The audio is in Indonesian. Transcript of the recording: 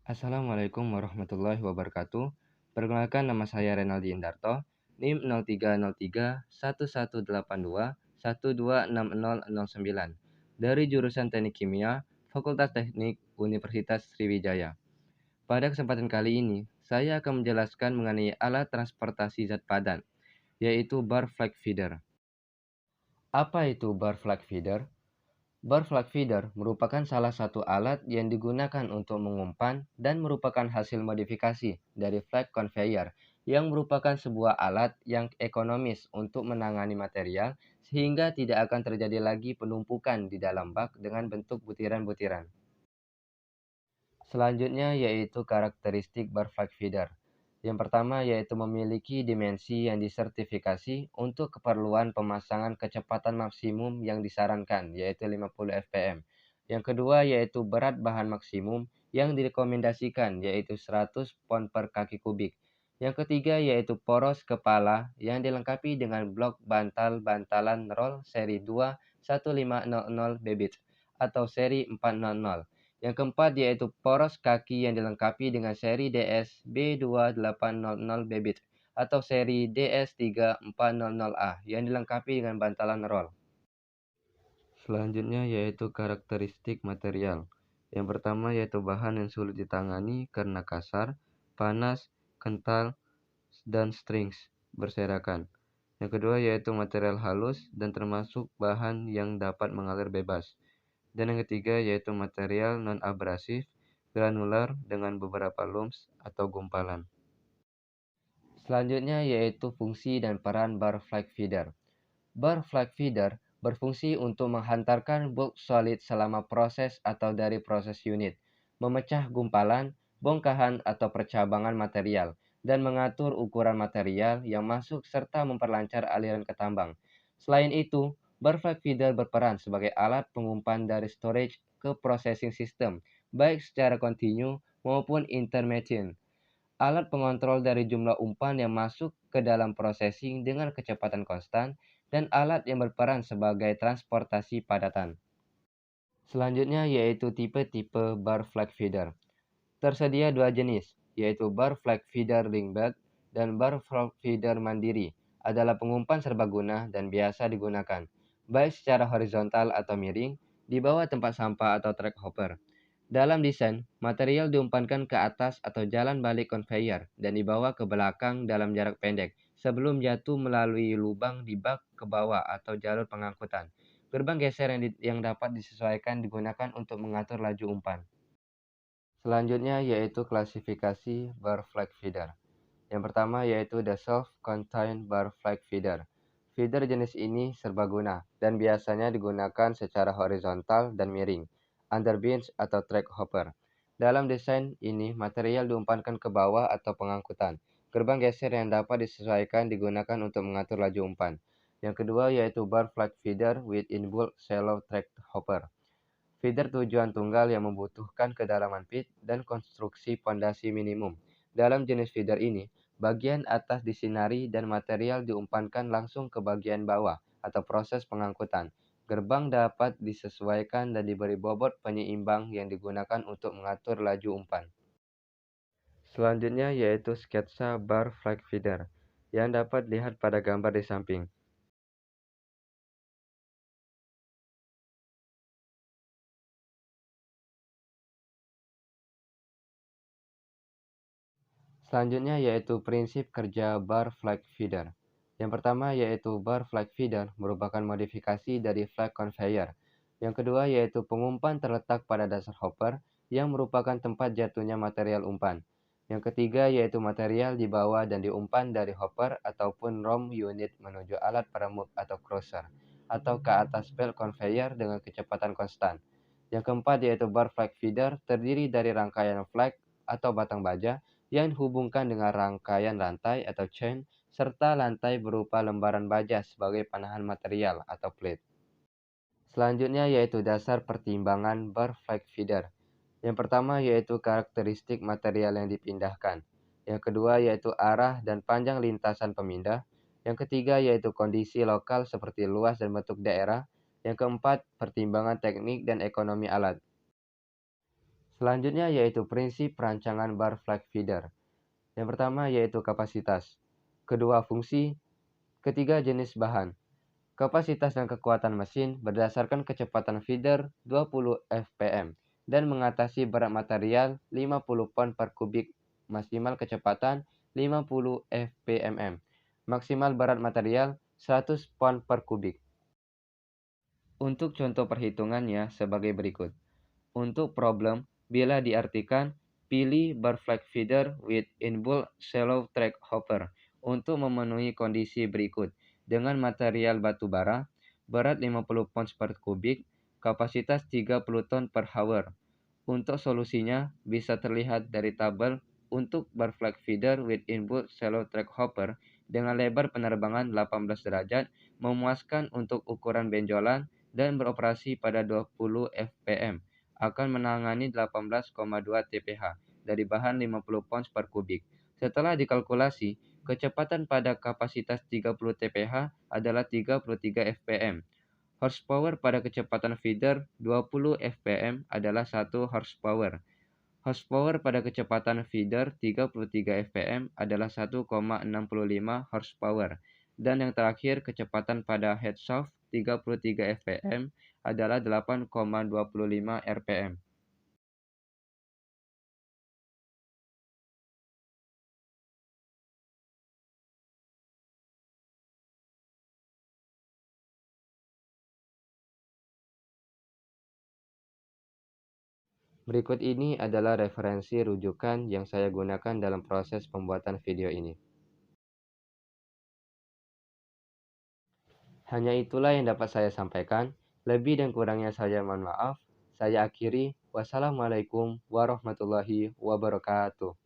Assalamualaikum warahmatullahi wabarakatuh. Perkenalkan, nama saya Renaldi Indarto, NIM 03031182126009 dari jurusan Teknik Kimia, Fakultas Teknik Universitas Sriwijaya. Pada kesempatan kali ini, saya akan menjelaskan mengenai alat transportasi zat padan, yaitu bar flag feeder. Apa itu bar flag feeder? Bar flag feeder merupakan salah satu alat yang digunakan untuk mengumpan dan merupakan hasil modifikasi dari flag conveyor yang merupakan sebuah alat yang ekonomis untuk menangani material sehingga tidak akan terjadi lagi penumpukan di dalam bak dengan bentuk butiran-butiran. Selanjutnya yaitu karakteristik bar flag feeder. Yang pertama yaitu memiliki dimensi yang disertifikasi untuk keperluan pemasangan kecepatan maksimum yang disarankan, yaitu 50 fpm. Yang kedua yaitu berat bahan maksimum yang direkomendasikan, yaitu 100 pon per kaki kubik. Yang ketiga yaitu poros kepala yang dilengkapi dengan blok bantal-bantalan roll seri 21500 bebit atau seri 400. Yang keempat yaitu poros kaki yang dilengkapi dengan seri DS B2800 bebit atau seri DS3400A yang dilengkapi dengan bantalan roll. Selanjutnya yaitu karakteristik material. Yang pertama yaitu bahan yang sulit ditangani karena kasar, panas, kental, dan strings berserakan. Yang kedua yaitu material halus dan termasuk bahan yang dapat mengalir bebas. Dan yang ketiga yaitu material non-abrasif, granular dengan beberapa lumps atau gumpalan. Selanjutnya yaitu fungsi dan peran bar flag feeder. Bar flag feeder berfungsi untuk menghantarkan bulk solid selama proses atau dari proses unit, memecah gumpalan, bongkahan atau percabangan material, dan mengatur ukuran material yang masuk serta memperlancar aliran ke tambang. Selain itu, bar flag feeder berperan sebagai alat pengumpan dari storage ke processing system, baik secara kontinu maupun intermittent. Alat pengontrol dari jumlah umpan yang masuk ke dalam processing dengan kecepatan konstan, dan alat yang berperan sebagai transportasi padatan. Selanjutnya yaitu tipe-tipe bar flag feeder. Tersedia dua jenis, yaitu bar flag feeder ringbed dan bar flag feeder mandiri. Adalah pengumpan serbaguna dan biasa digunakan, baik secara horizontal atau miring, di bawah tempat sampah atau track hopper. Dalam desain, material diumpankan ke atas atau jalan balik conveyor dan dibawa ke belakang dalam jarak pendek sebelum jatuh melalui lubang di bak ke bawah atau jalur pengangkutan. Gerbang geser yang dapat disesuaikan digunakan untuk mengatur laju umpan. Selanjutnya yaitu klasifikasi bar flag feeder. Yang pertama yaitu the self-contained bar flag feeder. Feeder jenis ini serbaguna dan biasanya digunakan secara horizontal dan miring, under bench atau track hopper. Dalam desain ini, material diumpankan ke bawah atau pengangkutan. Gerbang geser yang dapat disesuaikan digunakan untuk mengatur laju umpan. Yang kedua yaitu bar flag feeder with inbuilt shallow track hopper. Feeder tujuan tunggal yang membutuhkan kedalaman pit dan konstruksi pondasi minimum. Dalam jenis feeder ini, bagian atas disinari dan material diumpankan langsung ke bagian bawah atau proses pengangkutan. Gerbang dapat disesuaikan dan diberi bobot penyeimbang yang digunakan untuk mengatur laju umpan. Selanjutnya yaitu sketsa bar flag feeder yang dapat dilihat pada gambar di samping. Selanjutnya yaitu prinsip kerja bar flag feeder. Yang pertama yaitu bar flag feeder merupakan modifikasi dari flag conveyor. Yang kedua yaitu pengumpan terletak pada dasar hopper yang merupakan tempat jatuhnya material umpan. Yang ketiga yaitu material dibawa dan diumpan dari hopper ataupun ROM unit menuju alat peremuk atau crusher atau ke atas belt conveyor dengan kecepatan konstan. Yang keempat yaitu bar flag feeder terdiri dari rangkaian flag atau batang baja yang dihubungkan dengan rangkaian rantai atau chain, serta lantai berupa lembaran baja sebagai panahan material atau plate. Selanjutnya yaitu dasar pertimbangan bar flag feeder. Yang pertama yaitu karakteristik material yang dipindahkan. Yang kedua yaitu arah dan panjang lintasan pemindah. Yang ketiga yaitu kondisi lokal seperti luas dan bentuk daerah. Yang keempat, pertimbangan teknik dan ekonomi alat. Selanjutnya yaitu prinsip perancangan bar flag feeder. Yang pertama yaitu kapasitas, kedua fungsi, ketiga jenis bahan. Kapasitas dan kekuatan mesin berdasarkan kecepatan feeder 20 fpm dan mengatasi berat material 50 pon per kubik, maksimal kecepatan 50 fpmm, maksimal berat material 100 pon per kubik. Untuk contoh perhitungannya sebagai berikut. Untuk problem, bila diartikan, pilih bar flag feeder with inbuilt shallow track hopper untuk memenuhi kondisi berikut dengan material batu bara, berat 50 pounds per kubik, kapasitas 30 ton per hour. Untuk solusinya bisa terlihat dari tabel. Untuk bar flag feeder with inbuilt shallow track hopper dengan lebar penerbangan 18 derajat memuaskan untuk ukuran benjolan dan beroperasi pada 20 fpm akan menangani 18,2 TPH dari bahan 50 pounds per kubik. Setelah dikalkulasi, kecepatan pada kapasitas 30 TPH adalah 33 fpm. Horsepower pada kecepatan feeder 20 fpm adalah 1 horsepower. Horsepower pada kecepatan feeder 33 fpm adalah 1,65 horsepower. Dan yang terakhir, kecepatan pada head shaft 33 fpm adalah 8,25 rpm. Berikut ini adalah referensi rujukan yang saya gunakan dalam proses pembuatan video ini. Hanya itulah yang dapat saya sampaikan. Lebih dan kurangnya saya mohon maaf. Saya akhiri. Wassalamualaikum warahmatullahi wabarakatuh.